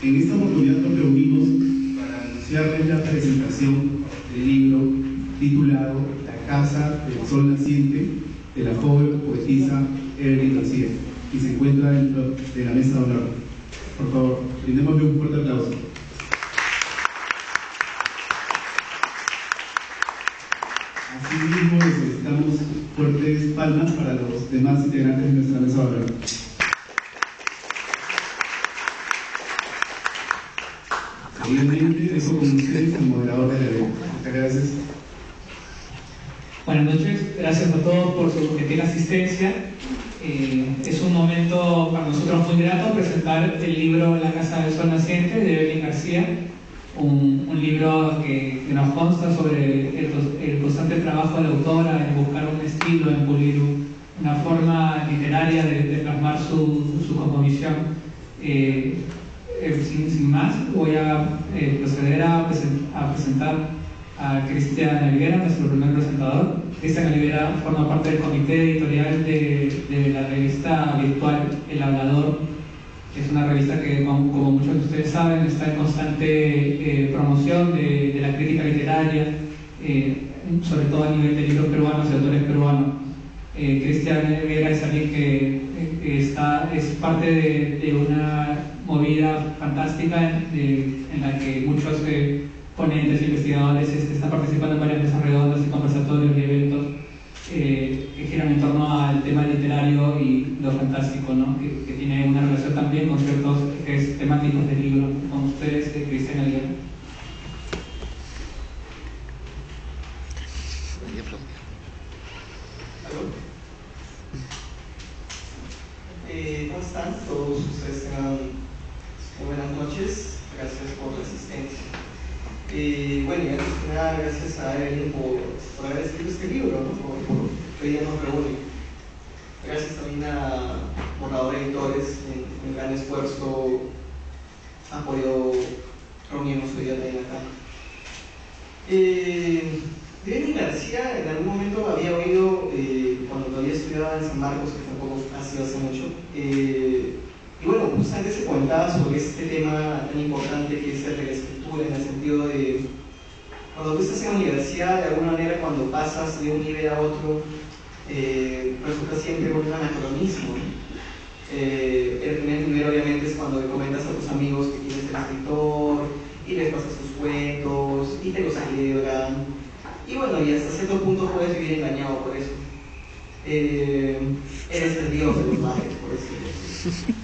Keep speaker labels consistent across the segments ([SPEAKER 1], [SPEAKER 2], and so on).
[SPEAKER 1] En esta oportunidad nos reunimos para anunciarles la presentación del libro titulado La Casa del Sol Naciente, de la joven poetisa Evelyn García, que se encuentra dentro de la mesa de honor. Por favor, brindémosle un fuerte aplauso. Asimismo, necesitamos fuertes palmas para los demás integrantes de nuestra mesa de honor. Seguidamente, dejo con ustedes el moderador del evento. Muchas gracias.
[SPEAKER 2] Buenas noches, gracias a todos por su gentil asistencia. Es un momento para nosotros muy grato presentar el libro La Casa del Sol Naciente de Evelyn García, un libro que nos consta sobre el constante trabajo de la autora en buscar un estilo, en pulir una forma literaria de plasmar su composición. Sin más, voy a proceder a presentar a Cristian Olivera, nuestro primer presentador. Cristian Olivera forma parte del comité editorial de la revista virtual El Hablador. Es una revista que, como muchos de ustedes saben, está en constante promoción de la crítica literaria, sobre todo a nivel de libros peruanos y autores peruanos. Cristian Olivera es alguien que es parte de una movida fantástica en la que muchos ponentes e investigadores están participando en varias mesas redondas y conversatorios y eventos que giran en torno al tema literario y lo fantástico, ¿no? que tiene una relación también con ciertos ejes temáticos del libro. Con ustedes, Cristian Olivera.
[SPEAKER 3] ¿Cómo están? Todos ustedes tengan buenas noches. Gracias por la asistencia. Bueno, y antes que nada, gracias a Evelyn por haber escrito este libro, ¿no? por que ella nos reúne. Gracias también a Borrador Editores, en gran esfuerzo han podido reunirnos hoy día también acá. Evelyn García en algún momento había oído, cuando todavía estudiaba en San Marcos, que tampoco ha sido hace mucho, y bueno, justamente se comentaba sobre este tema tan importante que es el de la escritura, en el sentido de cuando tú estás en la universidad, de alguna manera cuando pasas de un nivel a otro, resulta siempre un anacronismo, ¿no? El primer nivel obviamente es cuando le comentas a tus amigos que quieres ser escritor y les pasas tus cuentos y te los celebran, y bueno, y hasta cierto punto puedes vivir engañado por eso. Eres el dios de los mares, por decirlo.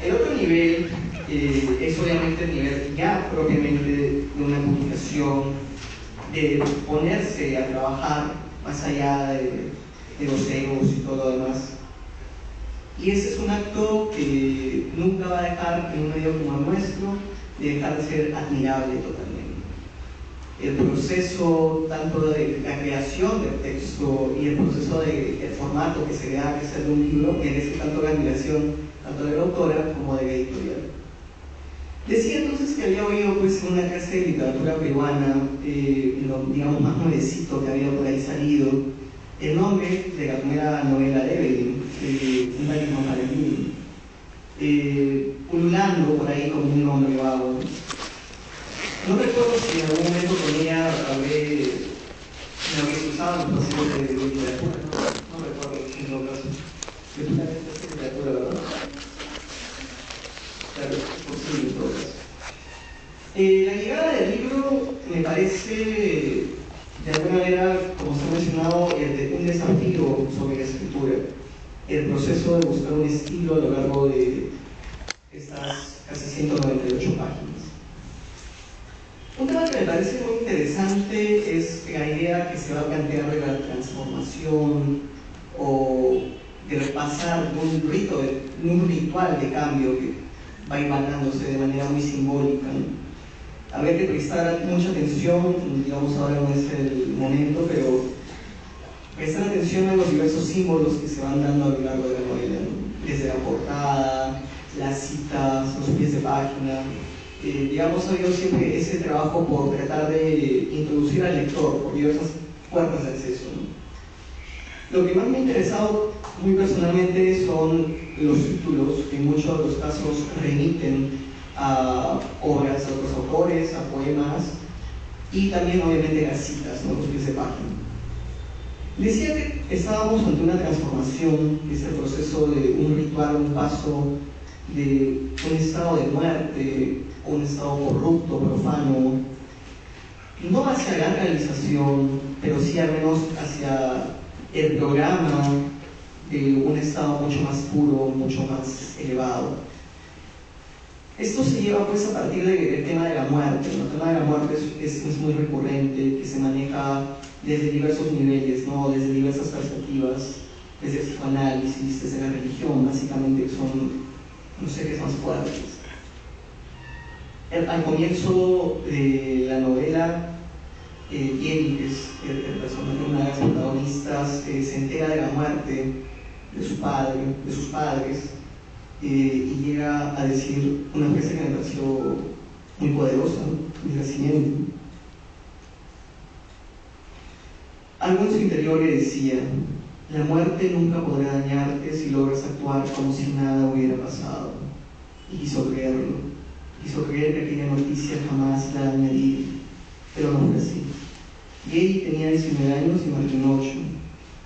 [SPEAKER 3] El otro nivel es obviamente el nivel ya propiamente de una publicación, de ponerse a trabajar más allá de los egos y todo lo demás. Y ese es un acto que nunca va a dejar en un medio como el nuestro de dejar de ser admirable totalmente. El proceso tanto de la creación del texto y el proceso del formato que se le da que es el de un libro merece tanto la admiración tanto de la autora como de la editorial. Decía entonces que había oído pues, en una clase de literatura peruana, en lo digamos más nuevecito que había por ahí salido, el nombre de la primera novela de Evelyn, Un Baño Maravilla, pululando por ahí como un nombre vago. No recuerdo si en algún momento con ella habré usado los procesos de literatura, no recuerdo en todo caso. Definitivamente es literatura, ¿verdad? Claro, es posible en todo caso. La llegada del libro me parece, de alguna manera, como se ha mencionado, un desafío sobre la escritura. El proceso de buscar un estilo a lo largo de estas casi 198 páginas. Un tema que me parece muy interesante es la idea que se va a plantear de la transformación o de pasar de un ritual de cambio que va invanándose de manera muy simbólica, ¿no? Habría que prestar mucha atención, digamos ahora no es el momento, pero prestar atención a los diversos símbolos que se van dando a lo largo de la novela, ¿no? Desde la portada, las citas, los pies de página. Digamos, ha habido siempre ese trabajo por tratar de introducir al lector por diversas puertas de acceso, ¿no? Lo que más me ha interesado muy personalmente son los títulos que en muchos de los casos remiten a obras de otros autores, a poemas y también obviamente a citas, ¿no? Los pies de página. Decía que estábamos ante una transformación, que es el proceso de un ritual, un paso de un estado de muerte, un estado corrupto, profano, no hacia la realización, pero sí al menos hacia el programa de un estado mucho más puro, mucho más elevado. Esto se lleva pues a partir del tema de la muerte. El tema de la muerte es muy recurrente, que se maneja desde diversos niveles, ¿no? Desde diversas perspectivas, desde el psicoanálisis, desde la religión, básicamente que son los seres más fuertes. Al comienzo de la novela, Yeri, que es el personaje, una de las protagonistas, se entera de la muerte de su padre, de sus padres, y llega a decir una frase que me pareció muy poderosa, ¿no? Es la siguiente. Algo en su interior le decía: la muerte nunca podrá dañarte si logras actuar como si nada hubiera pasado. Y quiso creerlo. Quiso creer que aquella noticia jamás la añadiría, pero no fue así. Yeri tenía 19 años y Martín 8.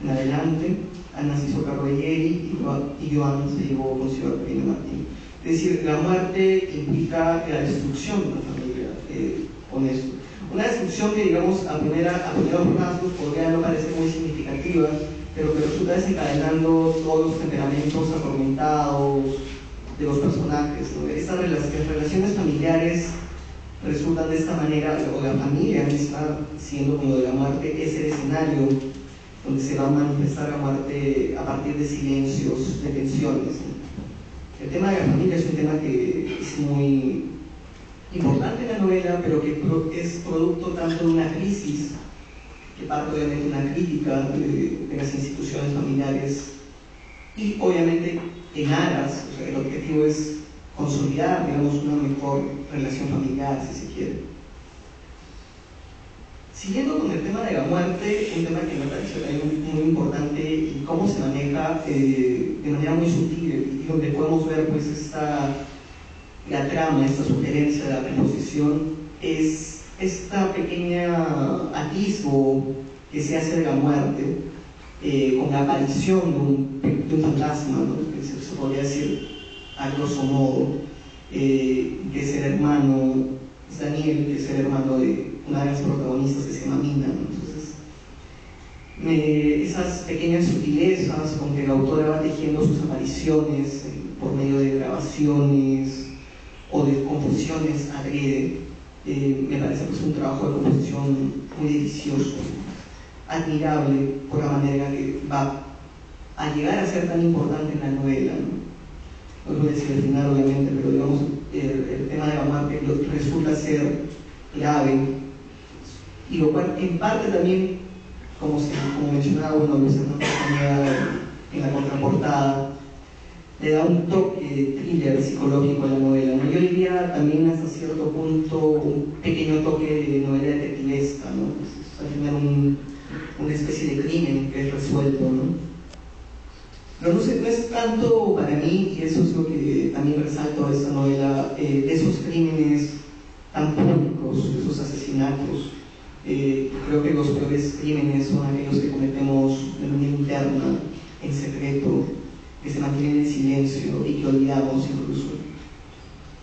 [SPEAKER 3] En adelante, Ana se hizo cargo de Yeri y Joan se llevó consigo al pequeño Martín. Es decir, la muerte implica la destrucción de una familia, con esto. Una destrucción que, digamos, a primeros rasgos podría no parecer muy significativa, pero que resulta desencadenando todos los temperamentos atormentados de los personajes, ¿no? Estas relaciones familiares resultan de esta manera, o la familia misma, siendo como de la muerte, es el escenario donde se va a manifestar la muerte a partir de silencios, de tensiones, ¿no? El tema de la familia es un tema que es muy importante en la novela, pero que es producto tanto de una crisis, que parte obviamente de una crítica de las instituciones familiares, y obviamente en aras, o sea, el objetivo es consolidar, digamos, una mejor relación familiar, si se quiere. Siguiendo con el tema de la muerte, un tema que me pareció también muy importante y cómo se maneja de manera muy sutil, y donde podemos ver pues la trama, esta sugerencia de la preposición, es esta pequeña atisbo que se hace de la muerte, con la aparición de un fantasma, ¿no? Que se podría decir a grosso modo, que es el hermano, es Daniel, que es el hermano de una de las protagonistas que se llama Mina, ¿no? Entonces, esas pequeñas sutilezas con que la autora va tejiendo sus apariciones por medio de grabaciones o de composiciones adrede, me parece pues un trabajo de composición muy delicioso, admirable por la manera que va a llegar a ser tan importante en la novela, ¿no? No voy a decir el final obviamente, pero digamos el tema de la muerte resulta ser grave, y lo cual en parte también, como mencionaba Luis Hernando Castañeda en la contraportada, le da un toque thriller psicológico a la novela, ¿no? Yo diría también hasta cierto punto un pequeño toque de novela detectivesca, ¿no? Pues, al final una especie de crimen que es resuelto, ¿no? Pero no es tanto para mí, y eso es lo que también resalto de esta novela, esos crímenes tan públicos, esos asesinatos. Creo que los peores crímenes son aquellos que cometemos de manera interna, en secreto, que se mantienen en silencio y que olvidamos incluso.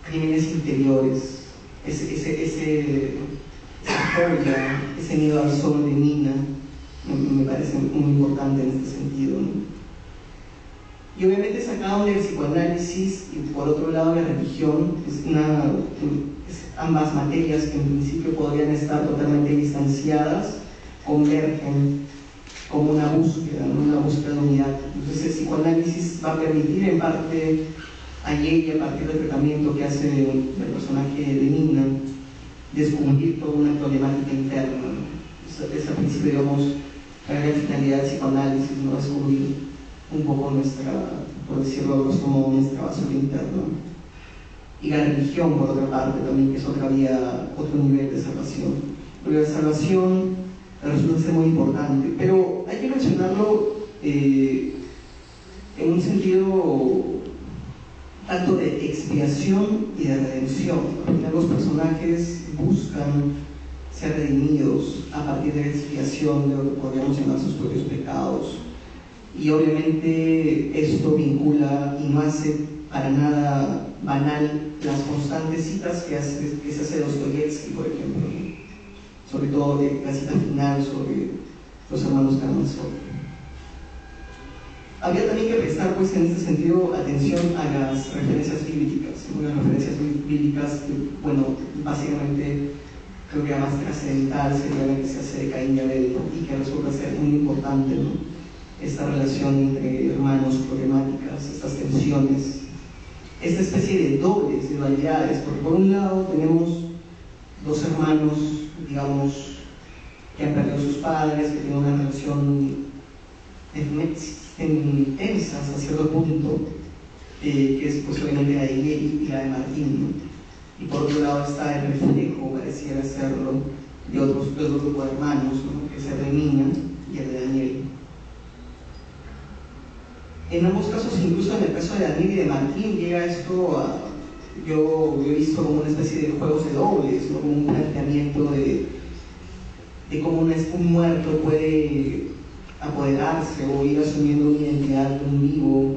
[SPEAKER 3] Crímenes interiores, esa joya, ese miedo al sol de Mina, me parece muy importante en este sentido, ¿no? Y obviamente sacado del psicoanálisis y por otro lado la religión, ambas materias que en principio podrían estar totalmente distanciadas, convergen como una búsqueda, ¿no? Una búsqueda de unidad. Entonces el psicoanálisis va a permitir en parte a Yeri, a partir del tratamiento que hace del personaje de Nina, descubrir toda una problemática interna, ¿no? Es al principio, digamos, la gran finalidad del psicoanálisis, ¿no? Descubrir un poco nuestra, por decirlo de grosso modo, nuestra basura interna. Y la religión, por otra parte, también, que es otra vía, otro nivel de salvación. Porque la salvación resulta ser muy importante, pero hay que mencionarlo en un sentido acto de expiación y de redención. Al final los personajes buscan ser redimidos a partir de la expiación de lo que podríamos llamar sus propios pecados. Y obviamente esto vincula y no hace para nada banal las constantes citas que se hace Dostoyevsky, por ejemplo, ¿no? Sobre todo la cita final sobre los hermanos Karamazov. Había también que prestar, pues, en este sentido, atención a las referencias bíblicas, ¿no? Las referencias bíblicas que, bueno, básicamente creo que la más trascendental sería la que se hace de Caín y Abel, ¿no? Y que resulta ser muy importante, ¿no? Esta relación entre hermanos, problemáticas, estas tensiones, esta especie de dobles, de dualidades, porque por un lado tenemos dos hermanos, digamos, que han perdido a sus padres, que tienen una relación intensa hasta cierto punto, que es pues obviamente la de Inés y la de Martín, ¿no? Y por otro lado está el reflejo, pareciera serlo, de otro grupo de hermanos, ¿no? Que es el de Mina y el de Daniel. En ambos casos, incluso en el caso de Daniel y de Martín, llega esto a, yo he visto como una especie de juegos de dobles, ¿no? Como un planteamiento de cómo un muerto puede apoderarse o ir asumiendo una identidad de un vivo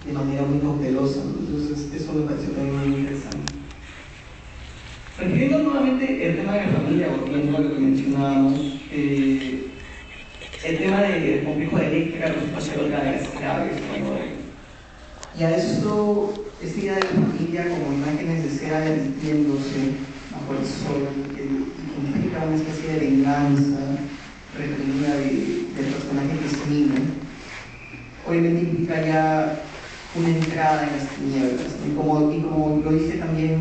[SPEAKER 3] de manera muy cautelosa, ¿no? Entonces eso me pareció también muy interesante. Refiriendo nuevamente el tema de la familia, volviendo a lo que mencionábamos, el tema del complejo de Electra resulta ser otra de las claves, ¿no? Y a esto, esta idea de la familia como imágenes de cera derritiéndose bajo el sol, que implica una especie de venganza reprimida del personaje que es Mina, obviamente implica ya una entrada en las tinieblas, ¿no? Y como lo dice también,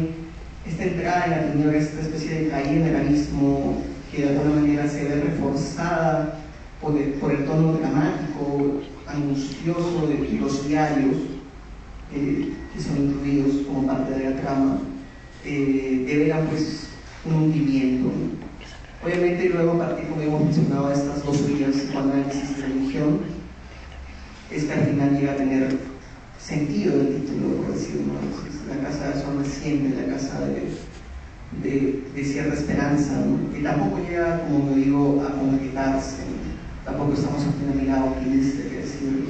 [SPEAKER 3] esta entrada en la tiniebla, esta especie de caída en el abismo que de alguna manera se ve reforzada por el tono dramático, angustioso de los diarios que son incluidos como parte de la trama, develan pues un hundimiento, ¿no? Obviamente luego a partir, como hemos mencionado, de estas dos vías, psicoanálisis y religión, es que al final llega a tener sentido el título, por decirlo, ¿no? La casa de Sol Naciente, la casa de cierta esperanza, ¿no? Que tampoco llega, como me digo, a concretarse, ¿no? Tampoco estamos ante una mirada optimista, que decir,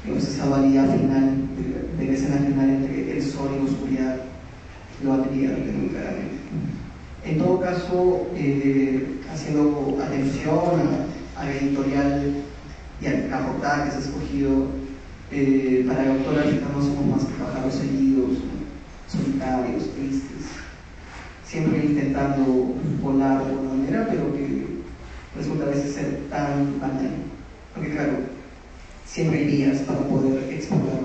[SPEAKER 3] ¿no? Esa dualidad final, de la escena final entre el sol y la oscuridad, lo advierte muy claramente. En todo caso, haciendo atención a la editorial y a la portada que se ha escogido, para la autora no somos más que pájaros heridos, ¿no? Solitarios, tristes, siempre intentando volar de alguna manera, pero que resulta a veces ser tan banal, porque claro, siempre hay vías para poder explorar